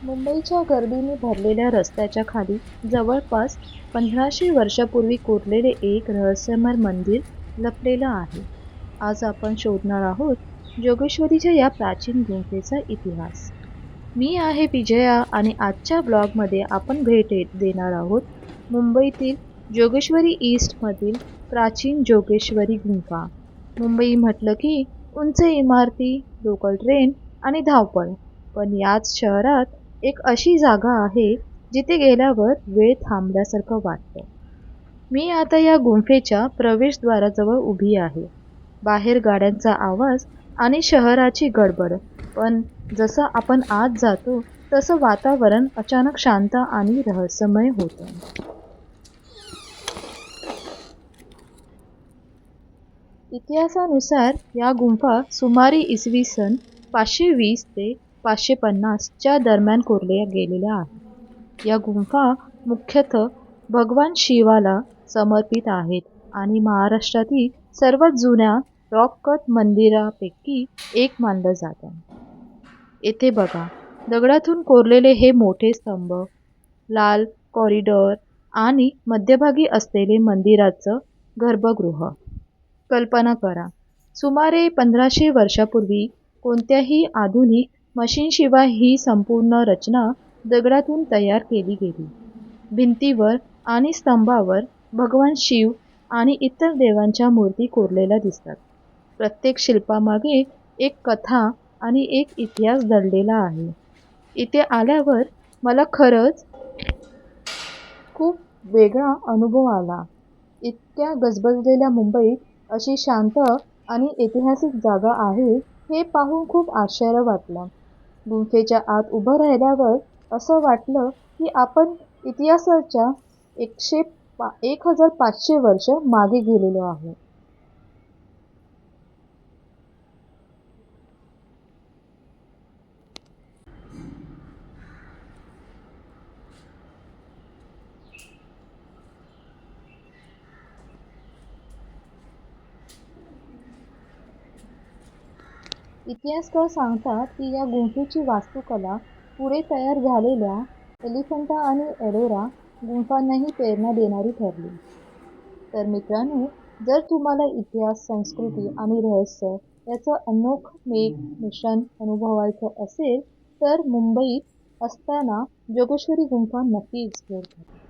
मुंबईच्या गर्दीने भरलेल्या रस्त्याच्या खाली जवळपास 1500 वर्षापूर्वी कोरलेले एक रहस्यमय मंदिर लपलेलं आहे. आज आपण शोधणार आहोत जोगेश्वरीच्या या प्राचीन गुंफेचा इतिहास. मी आहे विजया आणि आजच्या ब्लॉगमध्ये आपण देणार आहोत मुंबईतील जोगेश्वरी ईस्टमधील प्राचीन जोगेश्वरी गुंफा. मुंबई म्हटलं की उंच इमारती, लोकल ट्रेन आणि धावपळ. पण याच शहरात एक अशी जागा आहे जिथे गेल्यावर वेळ थांबल्यासारखं वाटतं. मी आता या गुंफेच्या प्रवेशद्वाराजवळ उभी आहे. बाहेर गाड्यांचा आवाज आणि शहराची गडबड, पण जसं आपण आत जातो तसं वातावरण अचानक शांत आणि रहस्यमय होतं. इतिहासानुसार या गुंफा सुमारे इसवी सन 520 ते 550 च्या दरम्यान कोरल्या गेलेल्या आहेत. या गुंफा मुख्यतः भगवान शिवाला समर्पित आहेत आणि महाराष्ट्रातील सर्वात जुन्या रॉक कट मंदिरापैकी एक मानलं जातं. येथे बघा, दगडातून कोरलेले हे मोठे स्तंभ, लाल कॉरिडॉर आणि मध्यभागी असलेले मंदिराचं गर्भगृह. कल्पना करा, सुमारे 1500 वर्षापूर्वी कोणत्याही आधुनिक मशीनशिवाय ही संपूर्ण रचना दगडातून तयार केली गेली. भिंतीवर आणि स्तंभावर भगवान शिव आणि इतर देवांच्या मूर्ती कोरलेल्या दिसतात. प्रत्येक शिल्पामागे एक कथा आणि एक इतिहास दडलेला आहे. इथे आल्यावर मला खरंच खूप वेगळा अनुभव आला. इतक्या गजबजलेल्या मुंबईत अशी शांत आणि ऐतिहासिक जागा आहे हे पाहून खूप आश्चर्य वाटलं. गुंफेच्या आत उभं राहिल्यावर असं वाटलं की आपण इतिहासाच्या 1500 वर्ष मागे गेलेलो आहोत. इतिहासकार सांगतात की या गुंफेची वास्तुकला पुढे तयार झालेल्या एलिफंटा आणि एलोरा गुंफांनाही प्रेरणा देणारी ठरली. तर मित्रांनो, जर तुम्हाला इतिहास, संस्कृती आणि रहस्य याचं अनोखं मिश्रण अनुभवायचं असेल तर मुंबईत असताना जोगेश्वरी गुंफा नक्की एक्सप्लोअर करा.